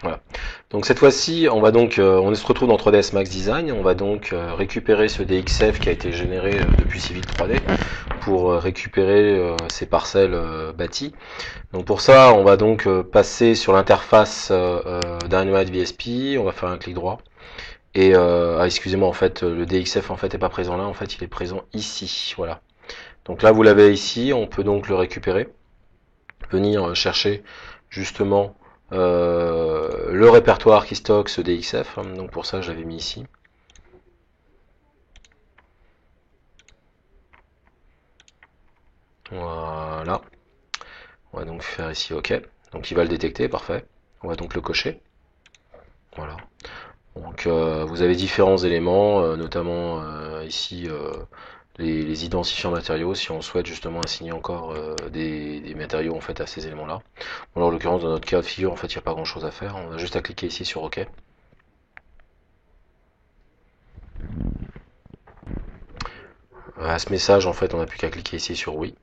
Voilà. Donc cette fois-ci, on va donc, on se retrouve dans 3ds Max Design. On va donc récupérer ce DXF qui a été généré depuis Civil 3D pour récupérer ces parcelles bâties. Donc pour ça, on va donc passer sur l'interface Dynamite VSP. On va faire un clic droit. Et excusez-moi, en fait, le DXF en fait est pas présent là. En fait, il est présent ici. Voilà. Donc là, vous l'avez ici. On peut donc le récupérer, venir chercher justement le répertoire qui stocke ce DXF. Donc pour ça, je l'avais mis ici. Voilà. On va donc faire ici OK. Donc il va le détecter, parfait. On va donc le cocher. Voilà. Donc vous avez différents éléments, notamment ici les identifiants matériaux, si on souhaite justement assigner encore des matériaux en fait à ces éléments-là. Bon, alors, en l'occurrence, dans notre cas de figure, en fait, il n'y a pas grand-chose à faire. On a juste à cliquer ici sur OK. À ce message, en fait, on n'a plus qu'à cliquer ici sur oui.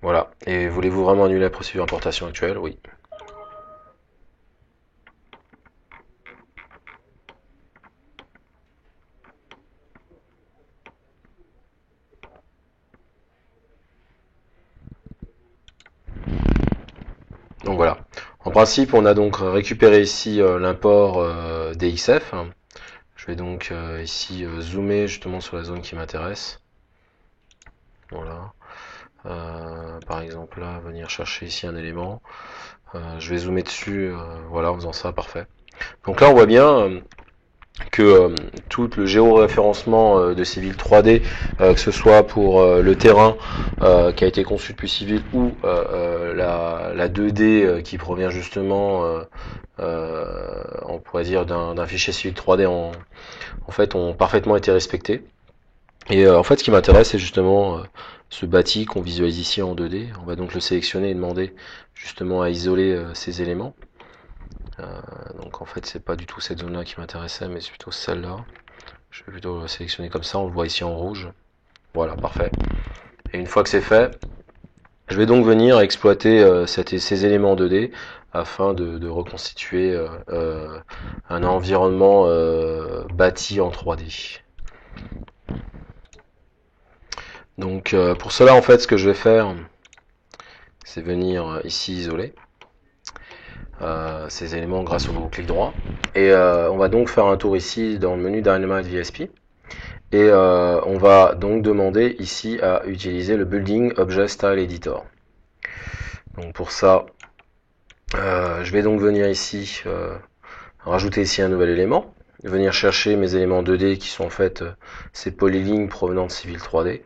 Voilà. Et voulez-vous vraiment annuler la procédure d'importation actuelle? Oui. Donc voilà. En principe, on a donc récupéré ici l'import DXF. Je vais donc ici zoomer justement sur la zone qui m'intéresse. Voilà. Par exemple là, venir chercher ici un élément. Je vais zoomer dessus, voilà, en faisant ça, parfait. Donc là, on voit bien que tout le géoréférencement de Civil 3D, que ce soit pour le terrain qui a été conçu depuis Civil ou la 2D qui provient justement, on pourrait dire, d'un fichier Civil 3D en fait, ont parfaitement été respectés. Et en fait, ce qui m'intéresse, c'est justement ce bâti qu'on visualise ici en 2D. On va donc le sélectionner et demander justement à isoler ces éléments. Donc en fait, c'est pas du tout cette zone-là qui m'intéressait, mais c'est plutôt celle-là. Je vais plutôt le sélectionner comme ça, on le voit ici en rouge. Voilà, parfait. Et une fois que c'est fait, je vais donc venir exploiter ces éléments 2D afin de reconstituer un environnement bâti en 3D. Donc pour cela, en fait, ce que je vais faire, c'est venir ici isoler ces éléments grâce au clic droit. Et on va donc faire un tour ici dans le menu Dynamite VSP. Et on va donc demander ici à utiliser le Building Object Style Editor. Donc pour ça, je vais donc venir ici, rajouter ici un nouvel élément, venir chercher mes éléments 2D qui sont en fait ces polylignes provenant de Civil 3D.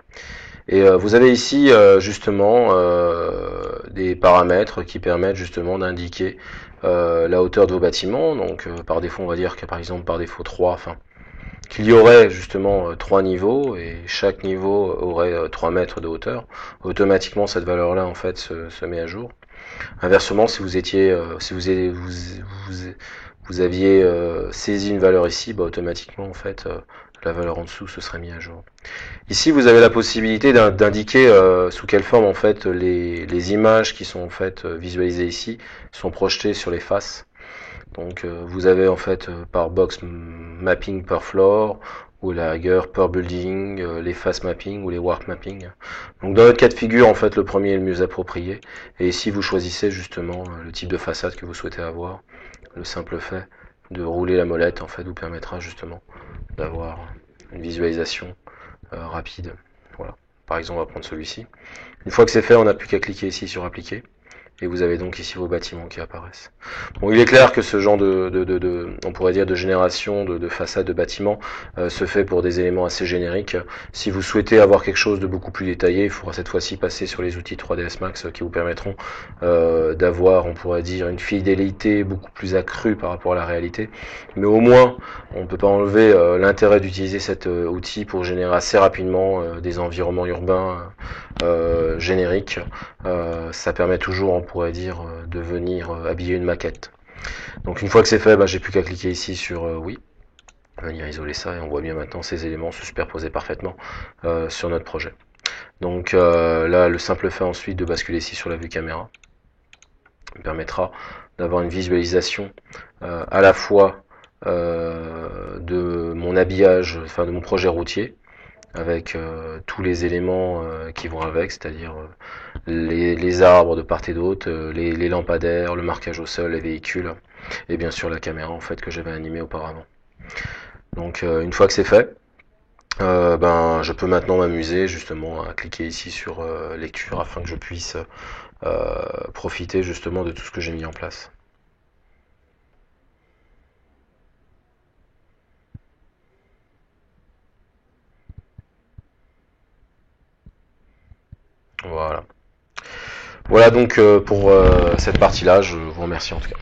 Et vous avez ici justement des paramètres qui permettent justement d'indiquer la hauteur de vos bâtiments. Donc par défaut, on va dire que par exemple par défaut 3, enfin qu'il y aurait justement 3 niveaux et chaque niveau aurait 3 mètres de hauteur. Automatiquement, cette valeur-là en fait se met à jour. Inversement, si vous étiez, si vous aviez saisi une valeur ici, bah, automatiquement en fait la valeur en dessous se serait mis à jour. Ici, vous avez la possibilité d'indiquer sous quelle forme en fait les images qui sont en fait visualisées ici sont projetées sur les faces. Donc vous avez en fait par box mapping per floor ou la rigueur per building, les face mapping ou les warp mapping. Donc dans notre cas de figure, en fait, le premier est le mieux approprié. Et ici, vous choisissez justement le type de façade que vous souhaitez avoir. Le simple fait de rouler la molette en fait vous permettra justement d'avoir une visualisation rapide. Voilà. Par exemple, on va prendre celui-ci. Une fois que c'est fait, on n'a plus qu'à cliquer ici sur appliquer. Et vous avez donc ici vos bâtiments qui apparaissent. Bon, il est clair que ce genre on pourrait dire de génération de façade de bâtiments se fait pour des éléments assez génériques. Si vous souhaitez avoir quelque chose de beaucoup plus détaillé, il faudra cette fois-ci passer sur les outils 3ds Max qui vous permettront d'avoir, on pourrait dire, une fidélité beaucoup plus accrue par rapport à la réalité. Mais au moins, on ne peut pas enlever l'intérêt d'utiliser cet outil pour générer assez rapidement des environnements urbains génériques. Ça permet toujours, on pourrait dire, de venir habiller une maquette. Donc une fois que c'est fait, j'ai plus qu'à cliquer ici sur oui, venir isoler ça et on voit bien maintenant ces éléments se superposer parfaitement sur notre projet. Donc là, le simple fait ensuite de basculer ici sur la vue caméra. me permettra d'avoir une visualisation à la fois de mon habillage, enfin de mon projet routier, avec tous les éléments qui vont avec, c'est-à-dire les arbres de part et d'autre, les lampadaires, le marquage au sol, les véhicules, et bien sûr la caméra en fait que j'avais animée auparavant. Donc une fois que c'est fait, ben je peux maintenant m'amuser justement à cliquer ici sur lecture afin que je puisse profiter justement de tout ce que j'ai mis en place. Voilà. Voilà donc pour cette partie-là, je vous remercie en tout cas.